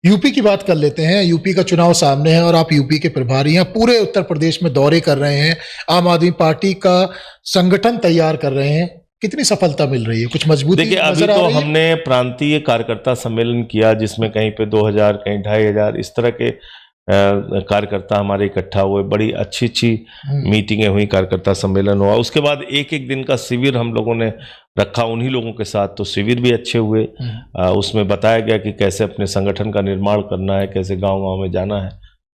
UP की बात कर लेते हैं। यूपी का चुनाव सामने है और आप यूपी के प्रभारी हैं, पूरे उत्तर प्रदेश में दौरे कर रहे हैं, आम आदमी पार्टी का संगठन तैयार कर रहे हैं। कितनी सफलता मिल रही है? कुछ मजबूती देखिए, अभी नजर आ तो रही है? हमने प्रांतीय कार्यकर्ता सम्मेलन किया जिसमें कहीं पे 2000, कहीं 2500 इस तरह के कार्यकर्ता हमारे इकट्ठा हुए। बड़ी अच्छी अच्छी मीटिंगें हुई, कार्यकर्ता सम्मेलन हुआ। उसके बाद एक एक दिन का शिविर हम लोगों ने रखा उन्हीं लोगों के साथ, तो शिविर भी अच्छे हुए। उसमें बताया गया कि कैसे अपने संगठन का निर्माण करना है, कैसे गांव गांव में जाना है,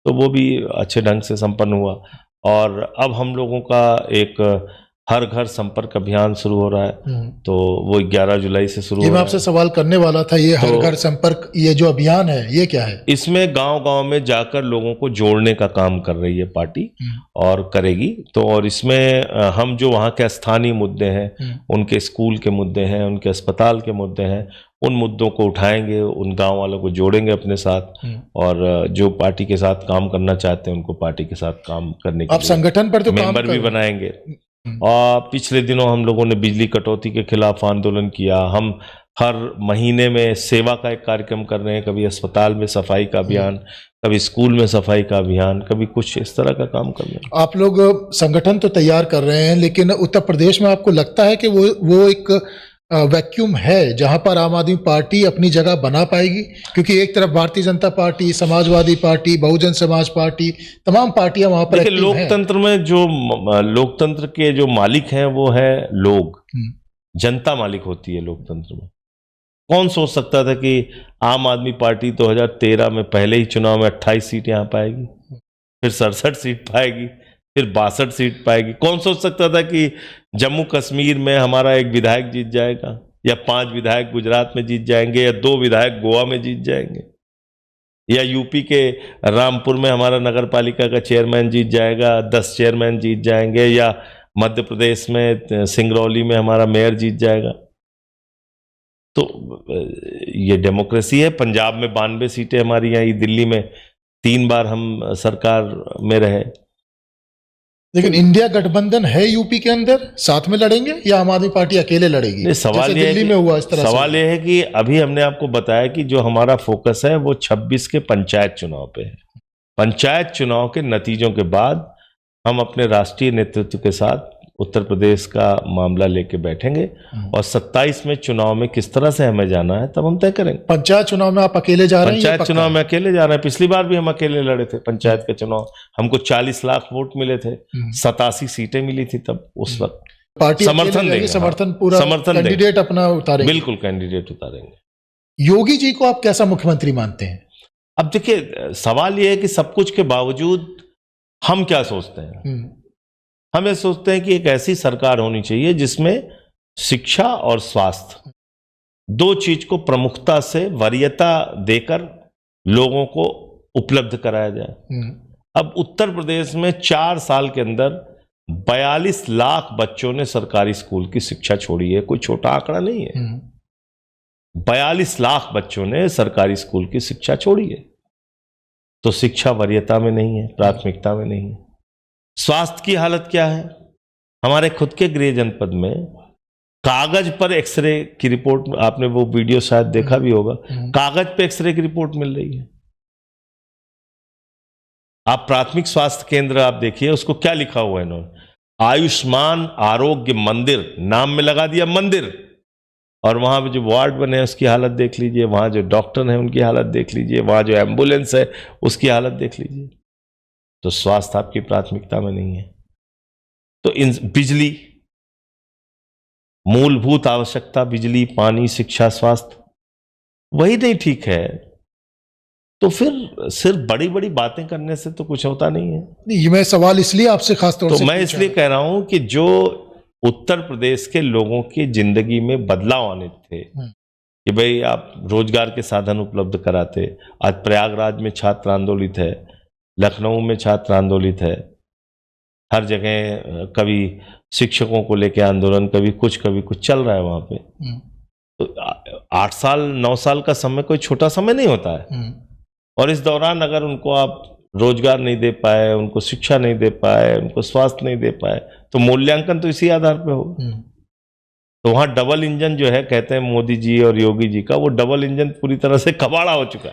तो वो भी अच्छे ढंग से संपन्न हुआ। और अब हम लोगों का एक हर घर संपर्क अभियान शुरू हो रहा है, तो वो 11 जुलाई से शुरू हो मैं रहा है। आपसे सवाल करने वाला था, ये हर घर संपर्क, ये जो अभियान है ये क्या है? इसमें गांव गांव में जाकर लोगों को जोड़ने का काम कर रही है पार्टी और करेगी। तो और इसमें हम जो वहाँ के स्थानीय मुद्दे हैं, उनके स्कूल के मुद्दे हैं, उनके अस्पताल के मुद्दे हैं, उन मुद्दों को उठाएंगे, उन गांव वालों को जोड़ेंगे अपने साथ, और जो पार्टी के साथ काम करना चाहते हैं उनको पार्टी के साथ काम करने के आप संगठन पर तो मेंबर भी बनाएंगे। और पिछले दिनों हम लोगों ने बिजली कटौती के खिलाफ आंदोलन किया। हम हर महीने में सेवा का एक कार्यक्रम कर रहे हैं, कभी अस्पताल में सफाई का अभियान, कभी स्कूल में सफाई का अभियान, कभी कुछ इस तरह का काम कर रहे हैं। आप लोग संगठन तो तैयार कर रहे हैं, लेकिन उत्तर प्रदेश में आपको लगता है कि वो एक वैक्यूम है जहां पर आम आदमी पार्टी अपनी जगह बना पाएगी? क्योंकि एक तरफ Bharatiya Janata party, Samajwadi party, Bahujan Samaj party, तमाम पार्टियां वहां पर एक्टिव हैं। लोकतंत्र में जो लोकतंत्र के जो मालिक हैं वो है लोग, जनता मालिक होती है लोकतंत्र में। कौन सोच सकता था कि आम आदमी पार्टी 2013 में पहले ही चुनाव में 28 सीट यहां पाएगी, फिर 67 सीट पाएगी, फिर 62 सीट पाएगी। कौन सोच सकता था कि जम्मू कश्मीर में हमारा एक विधायक जीत जाएगा, या 5 विधायक गुजरात में जीत जाएंगे, या 2 विधायक गोवा में जीत जाएंगे, या यूपी के रामपुर में हमारा नगर पालिका का चेयरमैन जीत जाएगा, 10 चेयरमैन जीत जाएंगे, या मध्य प्रदेश में सिंगरौली में हमारा मेयर जीत जाएगा। तो ये डेमोक्रेसी है। पंजाब में 92 सीटें हमारी आई, दिल्ली में 3 बार हम सरकार में रहे। लेकिन इंडिया गठबंधन है यूपी के अंदर, साथ में लड़ेंगे या आम आदमी पार्टी अकेले लड़ेगी? सवाल ये दिल्ली में हुआ इस तरह। सवाल यह है कि अभी हमने आपको बताया कि जो हमारा फोकस है वो 26 के पंचायत चुनाव पे है। पंचायत चुनाव के नतीजों के बाद हम अपने राष्ट्रीय नेतृत्व के साथ उत्तर प्रदेश का मामला लेके बैठेंगे, और 27 में चुनाव में किस तरह से हमें जाना है तब हम तय करेंगे। पंचायत चुनाव में आप अकेले जा रहे हैं? पंचायत चुनाव में अकेले जा रहे हैं। पिछली बार भी हम अकेले लड़े थे पंचायत के चुनाव, हमको 40 लाख वोट मिले थे, 87 सीटें मिली थी तब उस वक्त। पार्टी समर्थन देंगे, समर्थन पूरा, समर्थन कैंडिडेट अपना उतारेंगे? बिल्कुल कैंडिडेट उतारेंगे। योगी जी को आप कैसा मुख्यमंत्री मानते हैं? अब देखिए, सवाल यह है कि सब कुछ के बावजूद हम क्या सोचते हैं। हम ये सोचते हैं कि एक ऐसी सरकार होनी चाहिए जिसमें शिक्षा और स्वास्थ्य, 2 चीज को प्रमुखता से वरीयता देकर लोगों को उपलब्ध कराया जाए। अब उत्तर प्रदेश में 4 साल के अंदर 42 लाख बच्चों ने सरकारी स्कूल की शिक्षा छोड़ी है। कोई छोटा आंकड़ा नहीं है। 42 लाख बच्चों ने सरकारी स्कूल की शिक्षा छोड़ी है। तो शिक्षा वरीयता में नहीं है, प्राथमिकता में नहीं है। स्वास्थ्य की हालत क्या है? हमारे खुद के गृह जनपद में कागज पर एक्सरे की रिपोर्ट, आपने वो वीडियो शायद देखा भी होगा, कागज पे एक्सरे की रिपोर्ट मिल रही है। आप प्राथमिक स्वास्थ्य केंद्र आप देखिए, उसको क्या लिखा हुआ है इन्होंने, आयुष्मान आरोग्य मंदिर, नाम में लगा दिया मंदिर, और वहां पे जो वार्ड बने हैं उसकी हालत देख लीजिए, वहां जो डॉक्टर हैं उनकी हालत देख लीजिए, वहां जो एम्बुलेंस है उसकी हालत देख लीजिए। तो स्वास्थ्य आपकी प्राथमिकता में नहीं है। तो इन बिजली, मूलभूत आवश्यकता, बिजली, पानी, शिक्षा, स्वास्थ्य, वही नहीं ठीक है, तो फिर सिर्फ बड़ी बड़ी बातें करने से तो कुछ होता नहीं है। ये मैं सवाल इसलिए आपसे खासतौर से मैं इसलिए कह रहा हूं कि जो उत्तर प्रदेश के लोगों की जिंदगी में बदलाव आने थे, कि भाई आप रोजगार के साधन उपलब्ध कराते। आज प्रयागराज में छात्र आंदोलित है, लखनऊ में छात्र आंदोलित है, हर जगह कभी शिक्षकों को लेकर आंदोलन, कभी कुछ चल रहा है वहां पे। तो 8 साल 9 साल का समय कोई छोटा समय नहीं होता है, और इस दौरान अगर उनको आप रोजगार नहीं दे पाए, उनको शिक्षा नहीं दे पाए, उनको स्वास्थ्य नहीं दे पाए, तो मूल्यांकन तो इसी आधार पे होगा। तो वहां डबल इंजन जो है, कहते हैं मोदी जी और योगी जी का, वो डबल इंजन पूरी तरह से कबाड़ा हो चुका है।